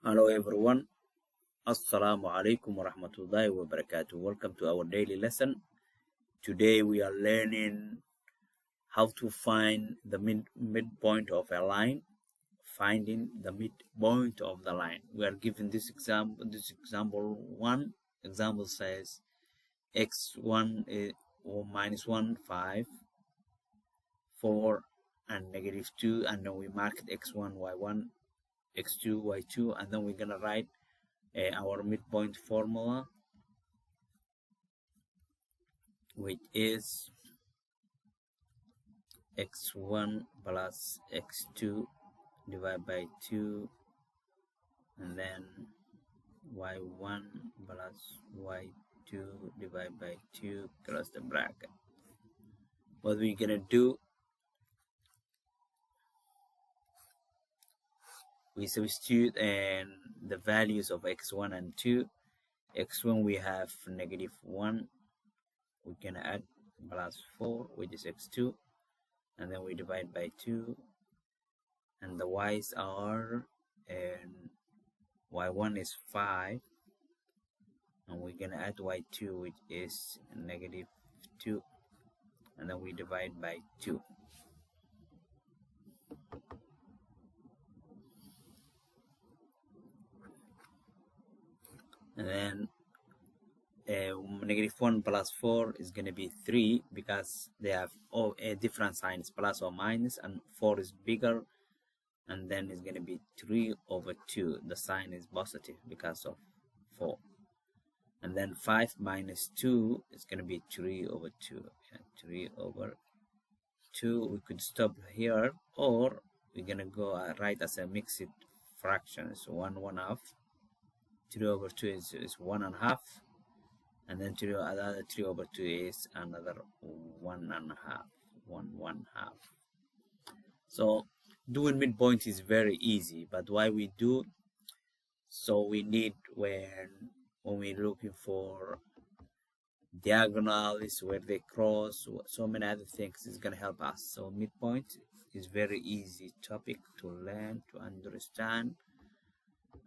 Hello everyone. Assalamu alaikum wa rahmatullahi wa barakatuh. Welcome to our daily lesson. Today we are learning how to find the midpoint of a line. Finding the midpoint of the line. We are given this example. One example says x1 is or minus 1, 5, 4, and negative 2, and then we mark it x1, y1, x2, y2, and then we're gonna write our midpoint formula, which is x1 plus x2 divided by 2, and then y1 plus y2 divided by 2 close the bracket. What we're gonna do, we substitute and the values of x1 and 2. x1 we have negative 1, we can add plus 4, which is x2, and then we divide by 2, and the y's are, and y1 is 5, and we're gonna add y2, which is negative 2, and then we divide by 2. And then negative 1 plus 4 is going to be 3, because they have all different signs, plus or minus, and 4 is bigger, and then it's going to be 3 over 2. The sign is positive because of 4. And then 5 minus 2 is going to be 3 over 2. 3 over 2. We could stop here, or we're going to go write as a mixed fraction. So 1/1/2. 3 over 2 is 1/2, and then another 3 over 2 is another 1/2, 1/2. So doing midpoint is very easy, but why we do, so we need when we're looking for diagonals where they cross, so many other things is going to help us. So midpoint is very easy topic to learn, to understand.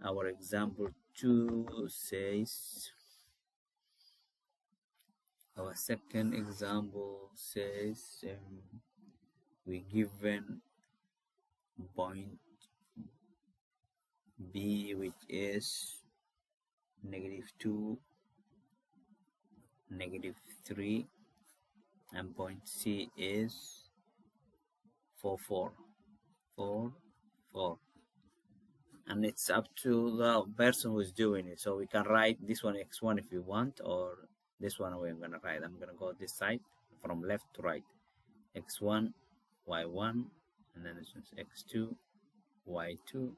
Our example 2 says, our second example says, we given point B, which is -2, -3, and point C is 4, 4, 4, 4. And it's up to the person who's doing it. So we can write this one x1 if we want, or this one we're gonna write. I'm gonna go this side from left to right. x1, y1, and then this one's x2, y2.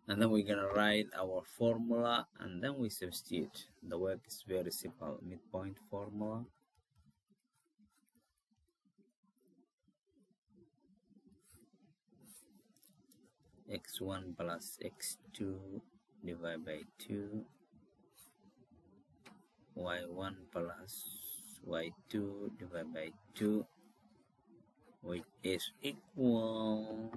And then we're gonna write our formula, and then we substitute. The work is very simple. Midpoint formula. x1 plus x2 divided by 2, y1 plus y2 divided by 2, which is equal,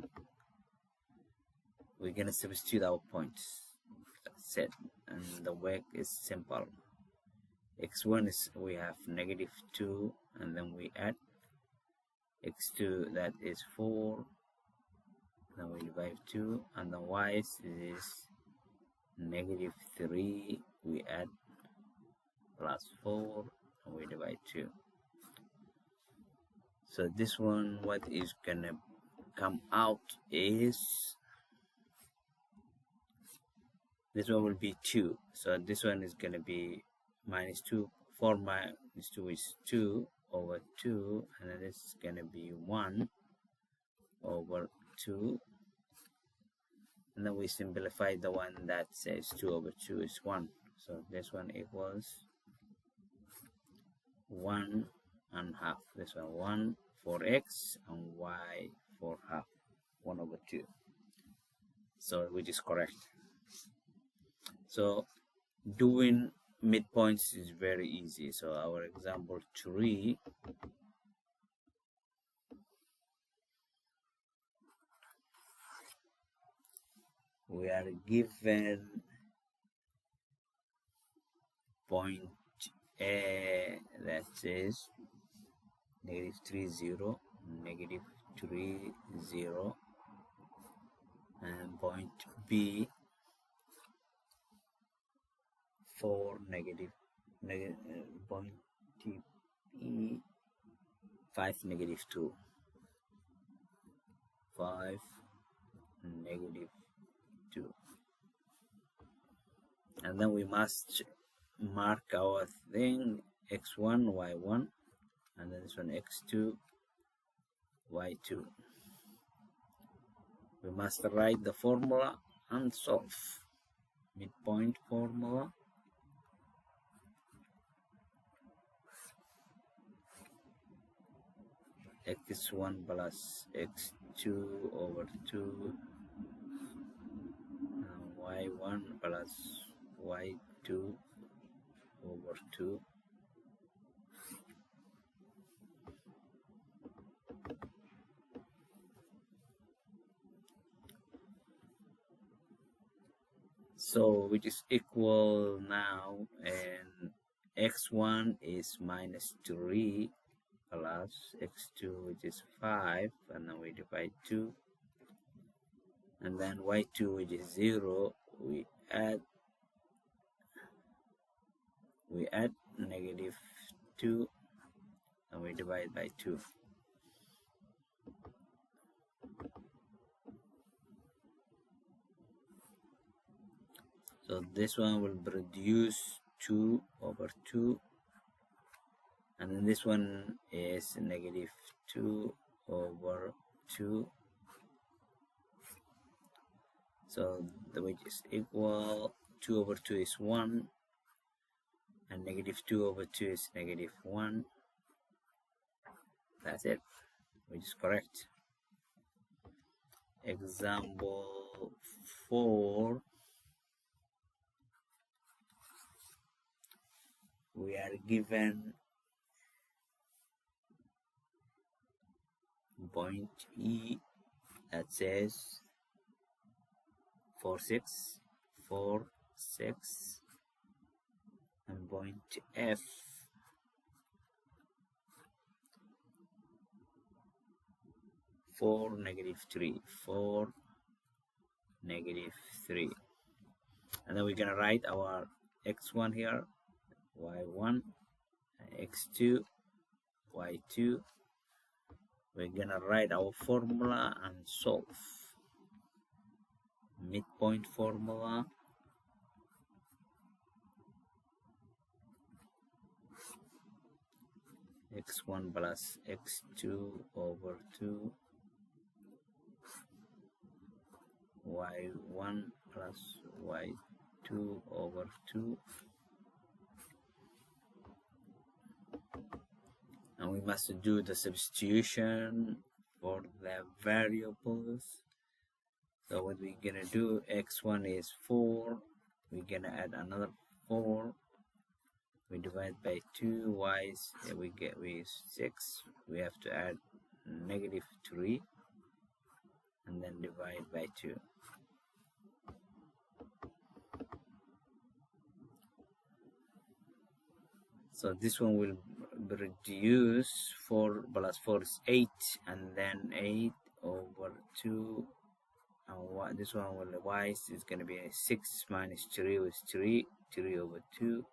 we're gonna substitute our points. That's it, and the work is simple. x1 is, we have -2, and then we add x2, that is 4, then we divide 2, and the y is -3, we add plus 4, and we divide 2. So this one, what is gonna come out is, this one will be 2. So this one is gonna be -2. 4 minus 2 is 2 over 2, and then it's gonna be 1 over 2, and then we simplify the one that says 2 over 2 is 1. So this one equals 1/2. This one 1 for x and y for half, 1 over 2. So which is correct. So doing midpoints is very easy. So our example 3, we are given point A, that is negative 3 0, negative 3 0, and point B 4 negative point E 5 negative 2, 5 negative 2, and then we must mark our thing x1 y1, and then this one x2 y2. We must write the formula and solve. Midpoint formula, x1 plus x2 over 2, y1 plus y2 over 2, so which is equal now, and x1 is minus 3 plus x2, which is 5, and then we divide 2, and then y2, which is 0, we add negative 2, and we divide by 2. So this one will reduce 2 over 2, and then this one is negative 2 over 2, so which is equal, 2 over 2 is 1, and negative 2 over 2 is negative 1. That's it, which is correct. Example 4, we are given point E that says 4 6, 4 6, and point F 4 negative 3, 4 negative 3, and then we're gonna write our x1 here, y1, x2, y2. We're gonna write our formula and solve. Midpoint formula, x1 plus x2 over 2, y1 plus y2 over 2, and we must do the substitution for the variables. So what we're gonna do, x1 is 4, we're gonna add another 4, we divide by 2, y is, we get 6, we have to add negative 3, and then divide by 2. So this one will reduce, 4 plus 4 is 8, and then 8 over 2, and this one will, y is going to be 6 minus 3 is 3 over 2.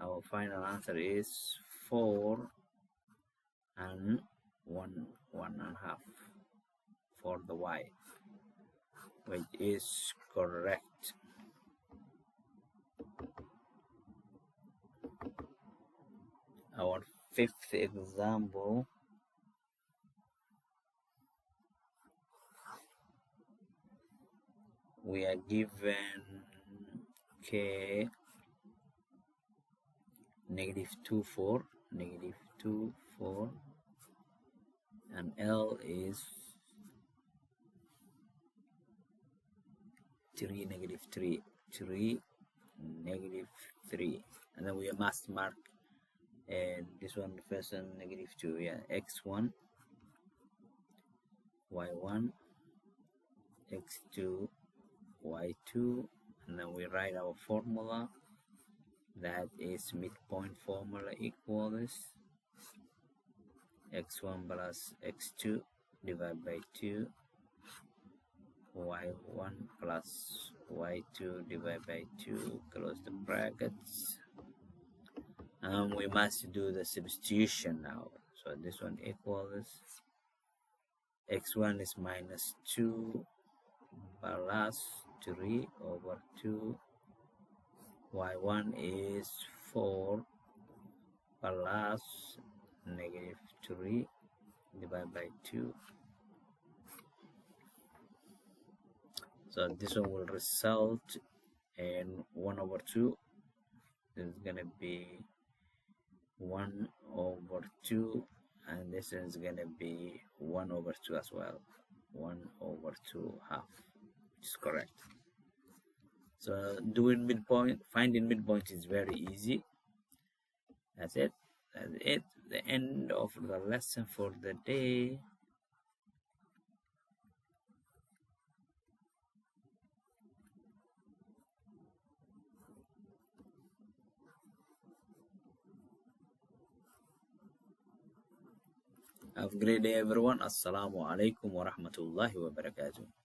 Our final answer is 4 and 1.5 for the y, which is correct. Our fifth example, we are given k negative 2 4, negative 2 4, and L is 3 negative 3, 3 negative 3, and then we must mark, and this one first one negative 2, yeah, x1 y1 x2 y2, and then we write our formula. That is midpoint formula equals x1 plus x2 divided by 2, y1 plus y2 divided by 2, close the brackets, and we must do the substitution now. So this one equals x1 is minus 2 plus 3 over 2, y1 is 4 plus negative 3 divided by 2. So this one will result in 1 over 2. This is going to be 1 over 2, and this is going to be 1 over 2 as well. 1 over 2 half, which is correct. So doing midpoint, finding midpoint is very easy. That's it. That's it. The end of the lesson for the day. Have a great day, everyone. Assalamu alaikum wa rahmatullahi wa barakatuh.